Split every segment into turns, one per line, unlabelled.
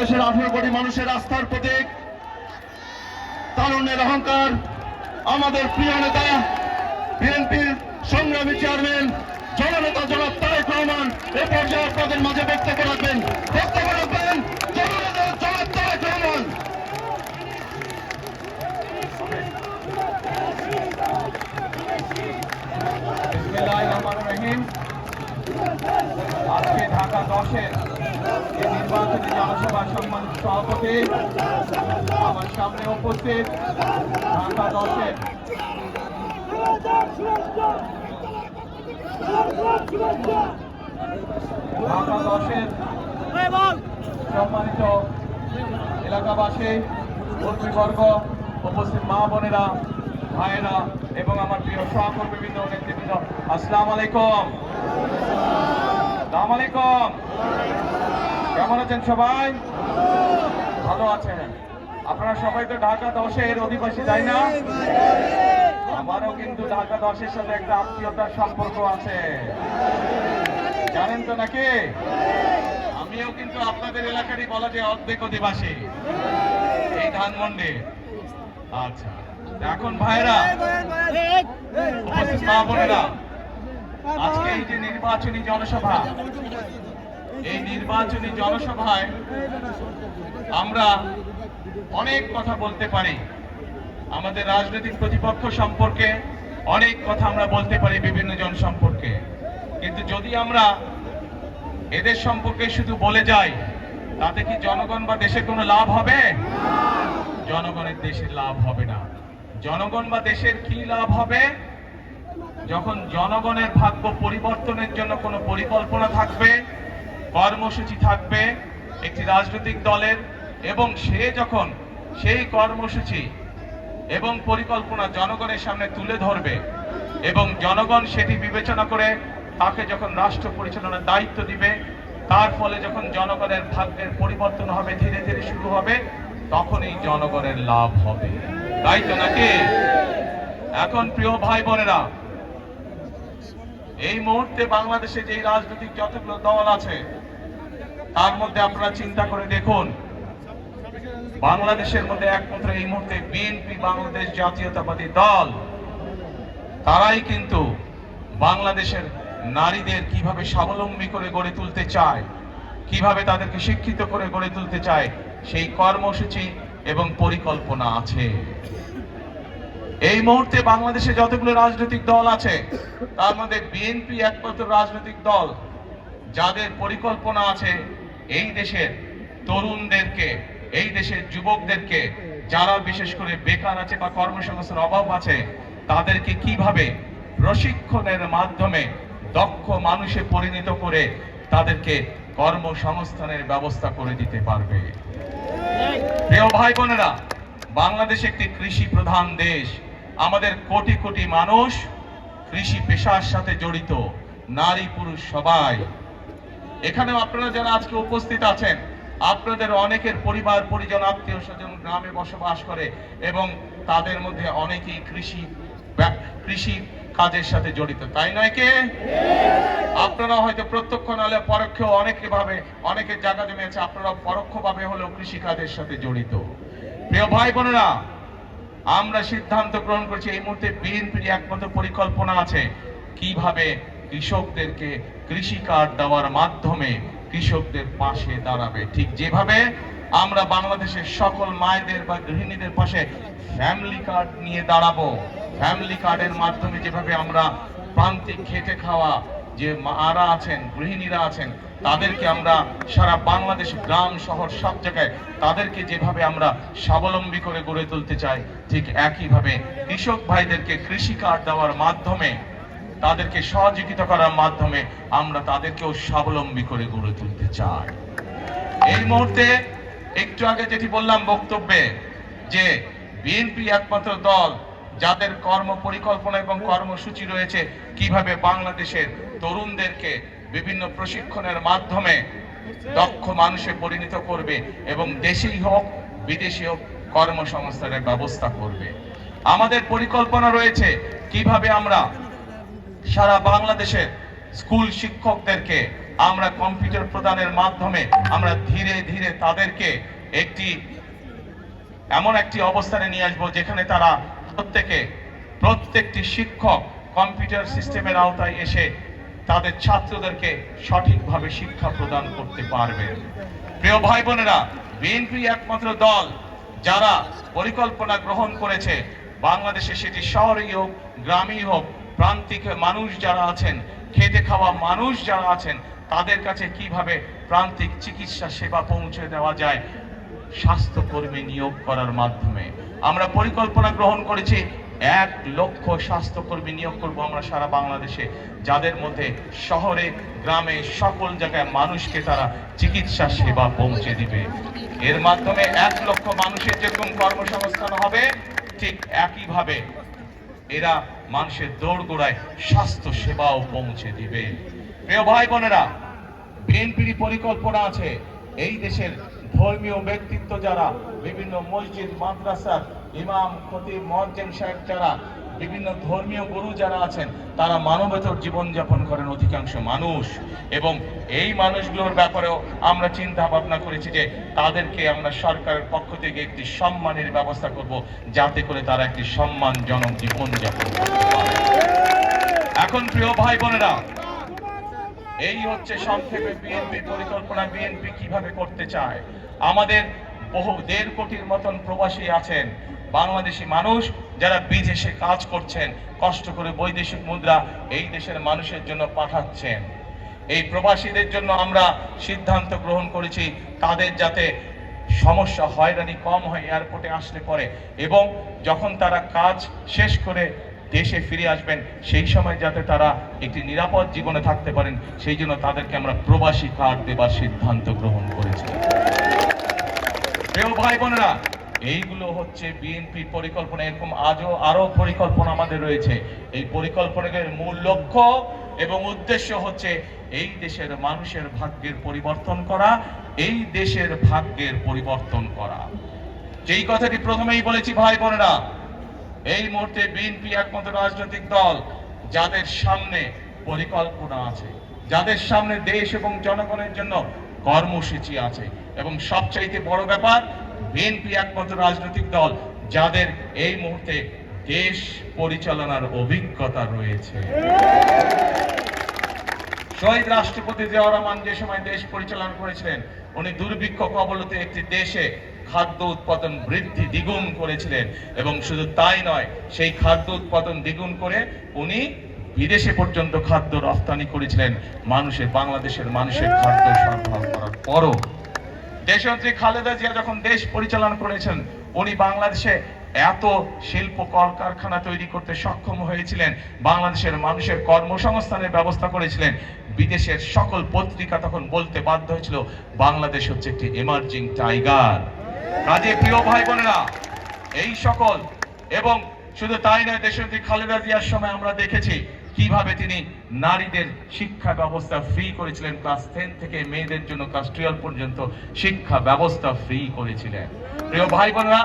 দেশের 18 কোটি মানুষের আস্থার প্রতীক, তারুণ্যের অহংকার, আমাদের প্রিয় নেতা বিএনপির সংগ্রামী চেয়ারম্যান জননেতা জনাব তারেক রহমান এ পর্যায়ে আপনাদের মাঝে বক্তব্য রাখবেন। জননেতা জনাব তারেক রহমান।
আজকে ঢাকা 10-এর নির্বাচনী জনসভা সম্মানিত সভাপতি আমার সামনে উপস্থিত, ঢাকা 10-এর সম্মানিত এলাকাবাসী, কর্মীবর্গ, উপস্থিত মা বোনেরা, ভাইয়েরা এবং আমার প্রিয় সহকর্মীবৃন্দ, নেতৃবৃন্দ, আসসালামু আলাইকুম। আসসালামু আলাইকুম। কেমন আছেন সবাই? ভালো আছেন? আপনারা সবাই তো ঢাকা 10-এর অধিবাসী, তাই না? আমারও কিন্তু ঢাকা 10-এর সাথে একটা আত্মীয়তার সম্পর্ক আছে, জানেন তো নাকি? আমিও কিন্তু আপনাদের এলাকারই বলা যায় অর্ধেক অধিবাসী, এই ধানমন্ডি। আচ্ছা, এখন ভাইরা, উপস্থিত মা বোনেরা, আজকে এই যে নির্বাচনী জনসভা, এই নির্বাচনী জনসভায় আমরা অনেক কথা বলতে পারি, আমাদের রাজনৈতিক প্রতিপক্ষ সম্পর্কে অনেক কথা আমরা বলতে পারি, বিভিন্ন জন সম্পর্কে, কিন্তু যদি আমরা এদের সম্পর্কে শুধু বলে যাই, তাতে কি জনগণ বা দেশের কোনো লাভ হবে? জনগণের দেশের লাভ হবে না। জনগণ বা দেশের কি লাভ হবে? যখন জনগণের ভাগ্য পরিবর্তনের জন্য কোনো পরিকল্পনা থাকবে, কর্মসূচি থাকবে একটি রাজনৈতিক দলের, এবং সে যখন সেই কর্মসূচি এবং পরিকল্পনা জনগণের সামনে তুলে ধরবে এবং জনগণ সেটি বিবেচনা করে তাকে যখন রাষ্ট্র পরিচালনার দায়িত্ব দিবে, তার ফলে যখন জনগণের ভাগ্যের পরিবর্তন হবে, ধীরে ধীরে শুরু হবে, তখনই জনগণের লাভ হবে, তাই তো নাকি? এখন প্রিয় ভাই বোনেরা, এই মুহূর্তে বাংলাদেশে যে রাজনৈতিক যতগুলো দল আছে, তার মধ্যে আপনারা চিন্তা করে দেখুন, বাংলাদেশের মধ্যে একমাত্র এই মুহূর্তে বিএনপি, বাংলাদেশ জাতীয়তাবাদী দল, তারাই কিন্তু বাংলাদেশের নারীদের কিভাবে স্বাবলম্বী করে গড়ে তুলতে চায়, কিভাবে তাদেরকে শিক্ষিত করে গড়ে তুলতে চায়, সেই কর্মসূচি এবং পরিকল্পনা আছে। এই মুহূর্তে বাংলাদেশে যতগুলো রাজনৈতিক দল আছে, তার মধ্যে বিএনপি একমাত্র রাজনৈতিক দল যাদের পরিকল্পনা আছে এই দেশের তরুণদেরকে, এই দেশের যুবকদেরকে, যারা বিশেষ করে বেকার আছে বা কর্মসংস্থানের অভাব আছে, তাদেরকে কিভাবে প্রশিক্ষণের মাধ্যমে দক্ষ মানুষে পরিণত করে তাদেরকে কর্মসংস্থানের ব্যবস্থা করে দিতে পারবে। প্রিয় ভাই বোনেরা, বাংলাদেশ একটি কৃষি প্রধান দেশ। আমাদের কোটি কোটি মানুষ কৃষি পেশার সাথে জড়িত, নারী পুরুষ সবাই। এখানেও আপনারা যারা আজকে উপস্থিত আছেন, আপনাদের অনেকের পরিবার পরিজন, আত্মীয় স্বজন গ্রামে বসবাস করে এবং তাদের মধ্যে অনেকেই কৃষি কাজের সাথে জড়িত, তাই নয় কে? আপনারা হয়তো প্রত্যক্ষ নাহলে পরোক্ষ অনেকের জায়গা জমি আছে, আপনারা পরোক্ষভাবে হলেও কৃষি কাজের সাথে জড়িত। প্রিয় ভাই বোনেরা, আমরা সিদ্ধান্ত গ্রহণ করেছি, এই মুহূর্তে বিএনপির একমাত্র পরিকল্পনা আছে কিভাবে কৃষকদেরকে কৃষি কার্ড দেওয়ার মাধ্যমে কৃষকদের পাশে দাঁড়াবে। ঠিক যেভাবে আমরা বাংলাদেশের সকল মায়েদের বা গৃহিণীদের পাশে ফ্যামিলি কার্ড নিয়ে দাঁড়াবো, ফ্যামিলি কার্ডের মাধ্যমে যেভাবে আমরা প্রান্তিক খেটে খাওয়া যে মারা আছেন, গৃহিণীরা আছেন, তাদেরকে আমরা সারা বাংলাদেশ, গ্রাম শহর সব জায়গায় তাদেরকে যেভাবে আমরা স্বাবলম্বী করে গড়ে তুলতে চাই, ঠিক একইভাবে কৃষক ভাইদেরকে কৃষি কার্ড দেওয়ার মাধ্যমে, তাদেরকে সহযোগিতা করার মাধ্যমে আমরা তাদেরকেও স্বাবলম্বী করে গড়ে তুলতে চাই। এই মুহূর্তে একটু আগে যেটি বললাম বক্তব্যে, যে বিএনপি একমাত্র দল যাদের কর্ম পরিকল্পনা এবং কর্মসূচি রয়েছে কিভাবে বাংলাদেশের তরুণদেরকে বিভিন্ন প্রশিক্ষণের মাধ্যমে দক্ষ মানুষে পরিণত করবে এবং দেশেই হোক বিদেশি হোক কর্মসংস্থানের ব্যবস্থা করবে। আমাদের পরিকল্পনা রয়েছে কিভাবে আমরা সারা বাংলাদেশের স্কুল শিক্ষকদেরকে আমরা কম্পিউটার প্রদানের মাধ্যমে আমরা ধীরে ধীরে তাদেরকে এমন একটি অবস্থানে নিয়ে আসবো যেখানে তারা প্রত্যেকটি শিক্ষক কম্পিউটার সিস্টেমের আওতায় এসে তাদের ছাত্রদেরকে সঠিকভাবে শিক্ষা প্রদান করতে পারবেন। প্রিয় ভাই বোনেরা, বিএনপি একমাত্র দল যারা পরিকল্পনা গ্রহণ করেছে বাংলাদেশে, সেটি শহরেই হোক গ্রামেই হোক, প্রান্তিক মানুষ যারা আছেন, খেটে খাওয়া মানুষ যারা আছেন, তাদের কাছে কিভাবে প্রান্তিক চিকিৎসা সেবা পৌঁছে দেওয়া যায় স্বাস্থ্যকর্মী নিয়োগ করার মাধ্যমে। আমরা পরিকল্পনা গ্রহণ করেছি 1 লক্ষ স্বাস্থ্যকর্মী নিয়োগ করব আমরা সারা বাংলাদেশে, যাদের মধ্যে শহরে গ্রামে সকল জায়গায় মানুষকে তারা চিকিৎসা সেবা পৌঁছে দিবে। এর মাধ্যমে 1 লক্ষ মানুষের যেরকম কর্মসংস্থান হবে, ঠিক একইভাবে এরা মানুষের দোরগোড়ায় স্বাস্থ্য সেবাও পৌঁছে দিবে। প্রিয় ভাই বোনেরা, বিএনপির পরিকল্পনা আছে এই দেশের ধর্মীয় ব্যক্তিত্ব যারা, বিভিন্ন মসজিদ মাদ্রাসার ইমাম খতিব মুয়াজ্জিন সাহেব যারা, বিভিন্ন ধর্মীয় গুরু যারা আছেন, তারা মানবেতর জীবনযাপন করেন অধিকাংশ মানুষ, এবং এই মানুষগুলোর ব্যাপারেও আমরা চিন্তা ভাবনা করেছি যে তাদেরকে আমরা সরকারের পক্ষ থেকে একটি সম্মানের ব্যবস্থা করব, যাতে করে তারা একটি সম্মানজনক জীবনযাপন করতে পারে। এখন প্রিয় ভাই বোনেরা, এই হচ্ছে সংক্ষেপে বিএনপির পরিকল্পনা। বিএনপি কিভাবে করতে চায়। আমাদের বহু 1.5 কোটির মতন প্রবাসী আছেন, বাংলাদেশি মানুষ যারা বিদেশে কাজ করছেন, কষ্ট করে বৈদেশিক মুদ্রা এই দেশের মানুষের জন্য পাঠাচ্ছেন। এই প্রবাসীদের জন্য আমরা সিদ্ধান্ত গ্রহণ করেছি তাদের যাতে সমস্যা হয়রানি কম হয় এয়ারপোর্টে আসলে পরে, এবং যখন তারা কাজ শেষ করে দেশে ফিরে আসবেন সেই সময় যাতে তারা একটি নিরাপদ জীবনে থাকতে পারেন, সেই জন্য তাদেরকে আমরা প্রবাসী কার্ড দেবার সিদ্ধান্ত গ্রহণ করেছি। প্রিয় ভাই বোনেরা, এইগুলো হচ্ছে বিএনপির পরিকল্পনা। এরকম আরো পরিকল্পনা আমাদের রয়েছে। এই পরিকল্পনার মূল লক্ষ্য এবং উদ্দেশ্য হচ্ছে এই দেশের মানুষের ভাগ্যের পরিবর্তন করা, এই দেশের ভাগ্যের পরিবর্তন করা। যেই কথাটি প্রথমেই বলেছি ভাই বোনেরা, এই মুহূর্তে বিএনপি একমাত্র রাজনৈতিক দল যাদের সামনে পরিকল্পনা আছে, যাদের সামনে দেশ এবং জনগণের জন্য কর্মসূচি আছে, এবং সবচাইতে বড় ব্যাপার, বিএনপি একমাত্র রাজনৈতিক দল যাদের এই মুহূর্তে দেশ পরিচালনার অভিজ্ঞতা রয়েছে। শহীদ রাষ্ট্রপতি জিয়াউর রহমান যে সময় দেশ পরিচালনা করেছিলেন, উনি দুর্ভিক্ষ কবলিত একটি দেশে খাদ্য উৎপাদন বৃদ্ধি দ্বিগুণ করেছিলেন, এবং শুধু তাই নয়, সেই খাদ্য উৎপাদন দ্বিগুণ করে উনি বিদেশে পর্যন্ত খাদ্য রপ্তানি করেছিলেন বাংলাদেশের মানুষের খাদ্য সরবরাহ করার পরও। দেশনেত্রী খালেদা জিয়া যখন দেশ পরিচালনা করেছেন, উনি বাংলাদেশে এত শিল্প কলকারখানা তৈরি করতে সক্ষম হয়েছিলেন, বাংলাদেশের মানুষের কর্মসংস্থানের ব্যবস্থা করেছিলেন। বিদেশের সকল পত্রিকা তখন বলতে বাধ্য হয়েছিল বাংলাদেশ হচ্ছে একটি এমার্জিং টাইগার। কাজে প্রিয় ভাই বোনেরা, এই সকল, এবং শুধু তাই নয়, দেশনেত্রী খালেদা জিয়ার সময় আমরা দেখেছি কিভাবে তিনি নারীদের শিক্ষা ব্যবস্থা ফ্রি করেছিলেন। ক্লাস 10 থেকে মেয়েদের জন্য ক্লাস 12 পর্যন্ত শিক্ষা ব্যবস্থা ফ্রি করেছিলেন। প্রিয় ভাই বোনেরা,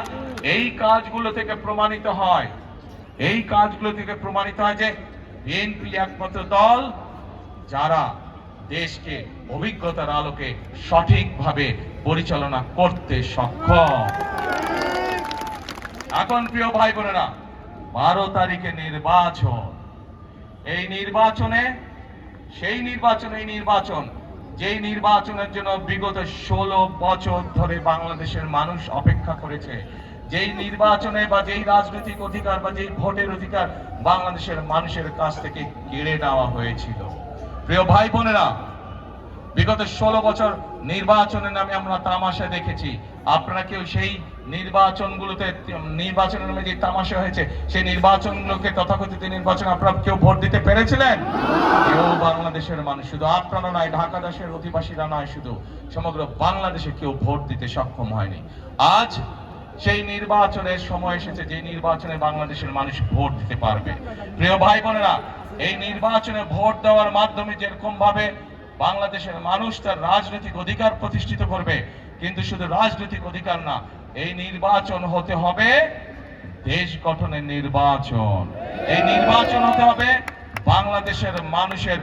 এই কাজগুলো থেকে প্রমাণিত হয় যে বিএনপি একমাত্র দল যারা দেশকে অভিজ্ঞতার আলোকে সঠিকভাবে পরিচালনা করতে সক্ষম। এখন প্রিয় ভাই বোনেরা, 12 তারিখে নির্বাচন। এই নির্বাচনের জন্য বিগত 16 বছর ধরে বাংলাদেশের মানুষ অপেক্ষা করেছে। যেই নির্বাচনে বা যেই রাজনৈতিক অধিকার বা যেই ভোটের অধিকার বাংলাদেশের মানুষের কাছ থেকে কেড়ে নেওয়া হয়েছিল। প্রিয় ভাই বোনেরা, বিগত 16 বছর নির্বাচনের নামে আমরা তামাশা দেখেছি। আপনারা কেউ সেই নির্বাচনের নামে যে তামাশা হয়েছে, সেই নির্বাচনগুলোকে, তথাকথিত নির্বাচন, আপনারা কেউ ভোট দিতে পেরেছিলেন? কেউ বাংলাদেশের মানুষ, শুধু আপনারা নয়, ঢাকা দেশের অধিবাসীরা নয়, শুধু সমগ্র বাংলাদেশে কেউ ভোট দিতে সক্ষম হয়নি। আজ সেই নির্বাচনের সময় এসেছে, যে নির্বাচনে বাংলাদেশের মানুষ ভোট দিতে পারবে। প্রিয় ভাই বোনেরা, এই নির্বাচনে ভোট দেওয়ার মাধ্যমে যেরকম ভাবে বাংলাদেশের মানুষ তার রাজনৈতিক অধিকার প্রতিষ্ঠিত করবে, কিন্তু শুধু রাজনৈতিক অধিকার না, এই নির্বাচন হতে হবে দেশ গঠনের নির্বাচন। এই নির্বাচন হতে হবে বাংলাদেশের মানুষের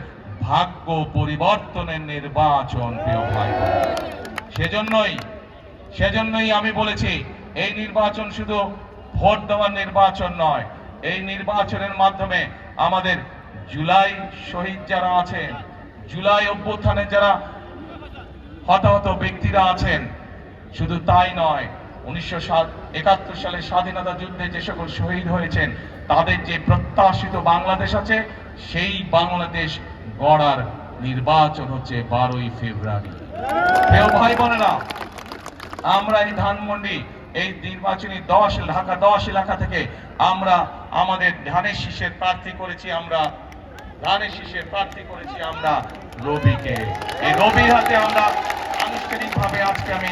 ভাগ্য পরিবর্তনের নির্বাচন, প্রিয় ভাই বোন। সেজন্যই আমি বলেছি এই নির্বাচন শুধু ভোট দেওয়ার নির্বাচন নয়, এই নির্বাচনের মাধ্যমে আমাদের জুলাই শহীদ যারা আছেন, জুলাই অভ্যুত্থানে যারা হতাহত ব্যক্তিরা আছেন, শুধু তাই নয়, 1971 সালে স্বাধীনতা যুদ্ধে যে সকল শহীদ হয়েছেন তাদের যে প্রত্যাশিত বাংলাদেশ আছে, সেই বাংলাদেশ গড়ার নির্বাচন হচ্ছে 12ই ফেব্রুয়ারি। প্রিয় ভাই বোনেরা, আমরা এই ধানমন্ডি এই নির্বাচনী ঢাকা 10 এলাকা থেকে আমরা আমাদের ধানের শীষের প্রার্থী করেছি, আমরা রবিকে। এই রবির হাতে আমরা আনুষ্ঠানিকভাবে আজকে আমি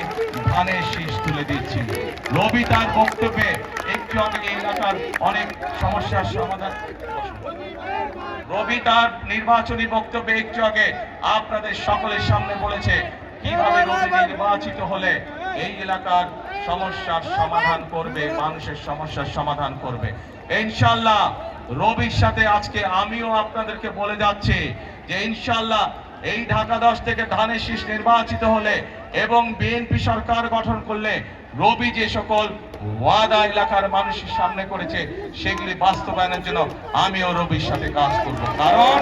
ধানের শীষ তুলে দিচ্ছি। রবি তার বক্তব্যে একটু আগে এলাকার অনেক সমস্যার সমাধান, রবি তার নির্বাচনী বক্তব্যে একটু আগে আপনাদের সকলের সামনে বলেছে কিভাবে রবি নির্বাচিত হলে এই এলাকার সমস্যার সমাধান করবে, মানুষের সমস্যার সমাধান করবে। ইনশাআল্লাহ রবির সাথে আজকে আমিও আপনাদেরকে বলে যাচ্ছি যে ইনশাআল্লাহ এই ঢাকা 10 থেকে ধানের শীষ নির্বাচিত হলে এবং বিএনপি সরকার গঠন করলে রবি যে সকল ওয়াদা এলাকার মানুষের সামনে করেছে সেগুলি বাস্তবায়নের জন্য আমিও রবির সাথে কাজ করব। কারণ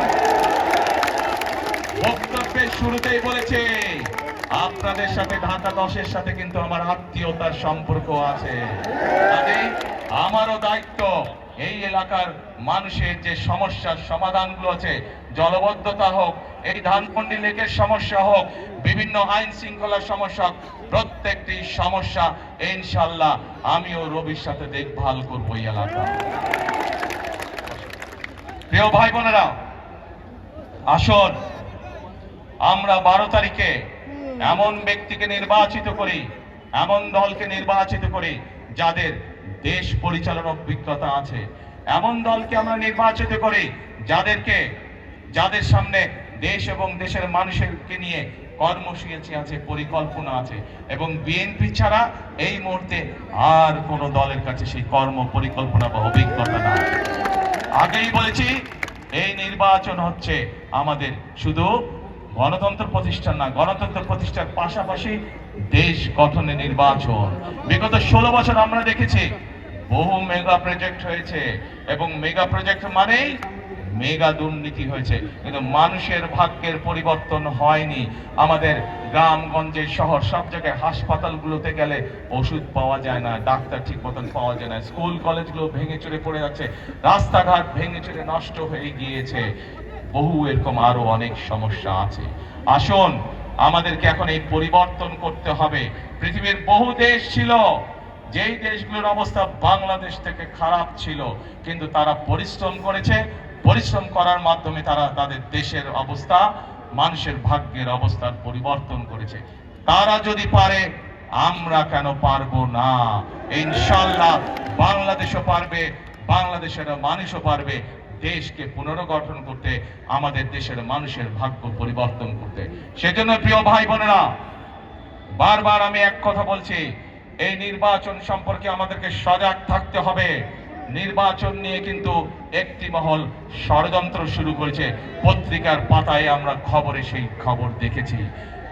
বক্তব্যের শুরুতেই বলেছে আপনাদের সাথে ঢাকা 10-এর সাথে কিন্তু আমার আত্মীয়তার সম্পর্ক আছে। আমারও দায়িত্ব এই এলাকার মানুষের যে সমস্যার সমাধানগুলো আছে, জলবদ্ধতা হোক, এই ধানমন্ডি লেকের সমস্যা হোক, বিভিন্ন আইন শৃঙ্খলার সমস্যা, প্রত্যেকটি সমস্যা ইনশাআল্লাহ আমিও রবির সাথে দেখভাল করবো এই এলাকা। প্রিয় ভাই বোনেরা, আসুন আমরা 12 তারিখে এমন ব্যক্তিকে নির্বাচিত করি, এমন দলকে নির্বাচিত করি যাদের দেশ পরিচালনার অভিজ্ঞতা আছে, এমন দলকে আমরা নির্বাচিত করি যাদের সামনে দেশ এবং দেশের মানুষকে নিয়ে কর্মসূচি আছে, পরিকল্পনা আছে, এবং বিএনপি ছাড়া এই মুহূর্তে আর কোন দলের কাছে সেই কর্ম পরিকল্পনা বা অভিজ্ঞতা নাই। আগেই বলেছি এই নির্বাচন হচ্ছে আমাদের শুধু গণতন্ত্র প্রতিষ্ঠান না, গণতন্ত্র প্রতিষ্ঠার পাশাপাশি দেশ গঠনের নির্বাচন। বিগত 16 বছর আমরা দেখেছি বহু মেগা প্রজেক্ট হয়েছে এবং মেগা প্রজেক্ট মানেই মেগা দুর্নীতি হয়েছে, কিন্তু মানুষের ভাগ্যের পরিবর্তন হয়নি। আমাদের গ্রামগঞ্জে শহর সব জায়গায় হাসপাতালগুলোতে গেলে ওষুধ পাওয়া যায় না, ডাক্তার ঠিক মতন পাওয়া যায় না, স্কুল কলেজগুলো ভেঙে চুরে পড়ে যাচ্ছে, রাস্তাঘাট ভেঙে চুরে নষ্ট হয়ে গিয়েছে, বহু এরকম আরো অনেক সমস্যা আছে। আসুন আমাদেরকে এখন এই পরিবর্তন করতে হবে। পৃথিবীর বহু দেশ ছিল যেই দেশগুলোর অবস্থা বাংলাদেশ থেকে খারাপ ছিল, কিন্তু তারা পরিশ্রম করেছে, পরিশ্রম করার মাধ্যমে তারা তাদের দেশের অবস্থা, মানুষের ভাগ্যের অবস্থার পরিবর্তন করেছে। তারা যদি পারে আমরা কেন পারবো না? ইনশাআল্লাহ বাংলাদেশও পারবে, বাংলাদেশের মানুষও পারবে দেশকে পুনর্গঠন করতে, আমাদের দেশের মানুষের ভাগ্য পরিবর্তন করতে। সেজন্য প্রিয় ভাই বোনেরা, বারবার আমি এক কথা বলছি, এই নির্বাচন সম্পর্কে আমাদেরকে সজাগ থাকতে হবে। নির্বাচন নিয়ে কিন্তু একটি মহল ষড়যন্ত্র শুরু করেছে। পত্রিকার পাতায় আমরা খবরে সেই খবর দেখেছি।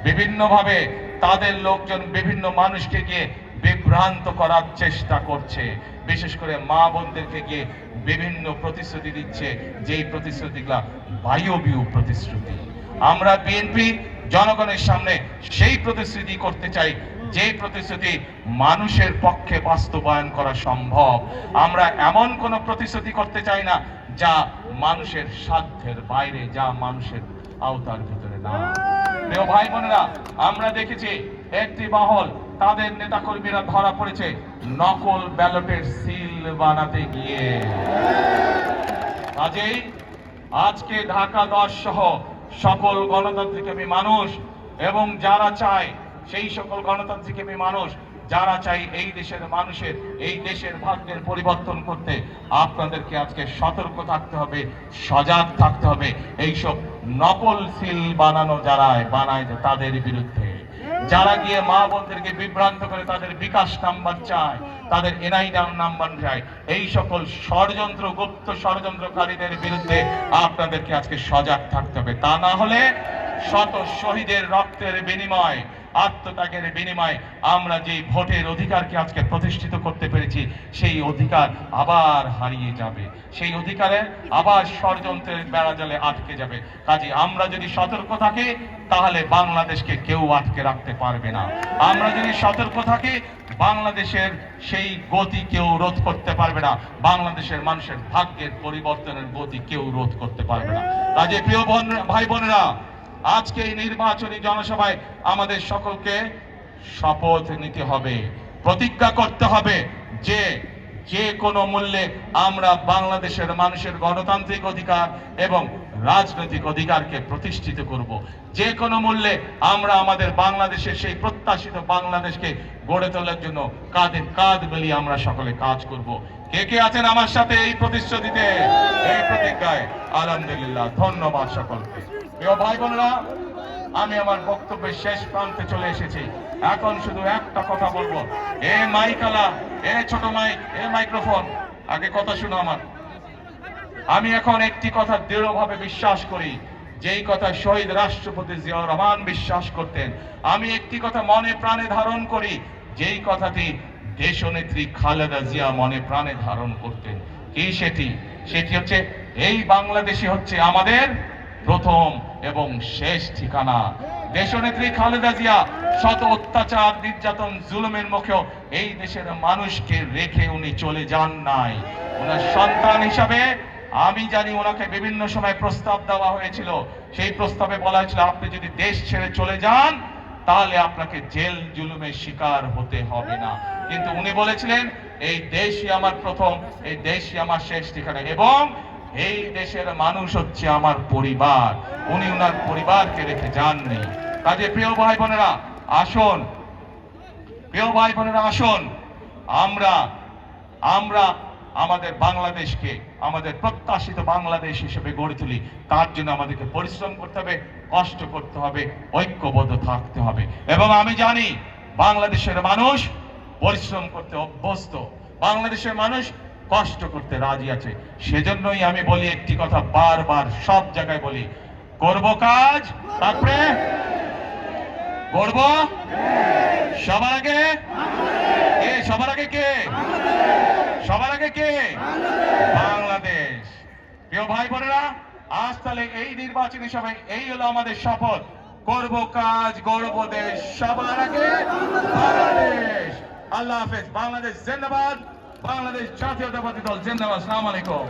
বিভিন্নভাবে তাদের লোকজন বিভিন্ন মানুষকে গিয়ে বিভ্রান্ত করার চেষ্টা করছে, বিশেষ করে মা বোনদেরকে গিয়ে বিভিন্ন প্রতিশ্রুতি দিচ্ছে, যেই প্রতিশ্রুতিগুলা বায়বীয় প্রতিশ্রুতি। আমরা বিএনপি জনগণের সামনে সেই প্রতিশ্রুতি করতে চাই যে প্রতিশ্রুতি মানুষের পক্ষে বাস্তবায়ন করা সম্ভব। আমরা এমন কোন প্রতিশ্রুতি করতে চাই না যা মানুষের সাধ্যের বাইরে, যা মানুষের আওতার ভিতরে না। প্রিয় ভাই বোনেরা, আমরা দেখেছি একটি মহল, তাদের নেতাকর্মীরা ধরা পড়েছে নকল ব্যালটের সিল বানাতে গিয়ে। কাজেই আজকে ঢাকা 10 সহ সকল গণতান্ত্রিক মানুষ এবং যারা চায়, সেই সকল গণতান্ত্রিক মানুষ যারা চাই এই দেশের মানুষের, এই দেশের ভাগ্যের পরিবর্তন করতে, আপনাদেরকে আজকে সতর্ক থাকতে হবে, সজাগ থাকতে হবে। এইসব নকল সিল বানানো যারা বানায় তাদের বিরুদ্ধে, যারা গিয়ে মা বোনদেরকে বিভ্রান্ত করে তাদের বিকাশ নাম্বার চায়, তাদের এনআই নাম্বার চায়, এই সকল ষড়যন্ত্র, গুপ্ত ষড়যন্ত্রকারীদের বিরুদ্ধে আপনাদেরকে আজকে সজাগ থাকতে হবে। তা না হলে শত শহীদের রক্তের বিনিময়, আত্মত্যাগের বিনিময়ে আমরা যে ভোটের অধিকারকে আজকে প্রতিষ্ঠিত করতে পেরেছি, সেই অধিকার আবার হারিয়ে যাবে, সেই অধিকারে আবার ষড়যন্ত্রের বেড়াজালে আটকে যাবে। কাজে আমরা যদি সতর্ক থাকি তাহলে বাংলাদেশকে কেউ আটকে রাখতে পারবে না। আমরা যদি সতর্ক থাকি বাংলাদেশের সেই গতি কেউ রোধ করতে পারবে না, বাংলাদেশের মানুষের ভাগ্যের পরিবর্তনের গতি কেউ রোধ করতে পারবে না। কাজে প্রিয় ভাই বোনেরা, আজকে এই নির্বাচনী জনসভায় আমাদের সকলকে শপথ নিতে হবে, প্রতিজ্ঞা করতে হবে যে যে কোনো মূল্যে আমরা বাংলাদেশের মানুষের গণতান্ত্রিক অধিকার এবং রাজনৈতিক অধিকারকে প্রতিষ্ঠিত করব। যে কোনো মূল্যে আমরা আমাদের বাংলাদেশের সেই প্রত্যাশিত বাংলাদেশকে গড়ে তোলার জন্য কাঁধে কাঁধ মিলিয়ে আমরা সকলে কাজ করব। কে কে আছেন আমার সাথে এই প্রতিশ্রুতিতে, এই প্রতিজ্ঞায়? আলহামদুলিল্লাহ, ধন্যবাদ সকলকে। প্রিয় ভাই বোনেরা, আমি আমার বক্তব্যের শেষ প্রান্তে চলে এসেছি। এখন শুধু একটা কথা বলবো। এ মাইকালা, এ ছোট মাইক, এ মাইক্রোফোন, আগে কথা শুনো আমার। আমি এখন একটি কথা দৃঢ়ভাবে বিশ্বাস করি, যেই কথা শহীদ রাষ্ট্রপতি জিয়াউর রহমান বিশ্বাস করতেন। আমি একটি কথা মনে প্রাণে ধারণ করি, যেই কথাটি দেশনেত্রী খালেদা জিয়া মনে প্রাণে ধারণ করতেন। কি সেটি? সেটি হচ্ছে এই বাংলাদেশই হচ্ছে আমাদের প্রথম এবং শেষ ঠিকানা। দেশনেত্রী খালেদা জিয়া শত অত্যাচার, নির্যাতন, জুলুমের মুখেও এই দেশের মানুষকে রেখে উনি চলে যান নাই। ওনার সন্তান হিসাবে আমি জানি ওনাকে বিভিন্ন সময় প্রস্তাব দেওয়া হয়েছিল। সেই প্রস্তাবে বলা হয়েছিল আপনি যদি দেশ ছেড়ে চলে যান তাহলে আপনাকে জেল জুলুমের শিকার হতে হবে না, কিন্তু উনি বলেছিলেন এই দেশই আমার প্রথম, এই দেশই আমার শেষ ঠিকানা এবং এই দেশের মানুষ হচ্ছে আমার পরিবার। উনি ওনার পরিবারকে রেখে যাননি। কাজে প্রিয় ভাই বোনেরা আসুন, প্রিয় ভাই বোনেরা আসুন, আমরা আমাদের বাংলাদেশকে আমাদের প্রত্যাশিত বাংলাদেশ হিসেবে গড়ে তুলি। তার জন্য আমাদেরকে পরিশ্রম করতে হবে, কষ্ট করতে হবে, ঐক্যবদ্ধ থাকতে হবে। এবং আমি জানি বাংলাদেশের মানুষ পরিশ্রম করতে অভ্যস্ত, বাংলাদেশের মানুষ কষ্ট করতে রাজি আছে। সেজন্যই আমি বলি একটি কথা, বারবার সব জায়গায় বলি, করব কাজ, তারপরে করব সবার আগে কে? সবার আগে কে? সবার আগে কে? বাংলাদেশ। প্রিয় ভাই বোনেরা, আজ তাহলে এই নির্বাচনী সভায় এই হলো আমাদের শপথ, করব কাজ, গড়ব দেশ, সবার আগে বাংলাদেশ। আল্লাহ হাফেজ। বাংলাদেশ জিন্দাবাদ, বাংলাদেশ জাতীয়তাবাদী দল জিন্দাবাদ। আসসালামু আলাইকুম।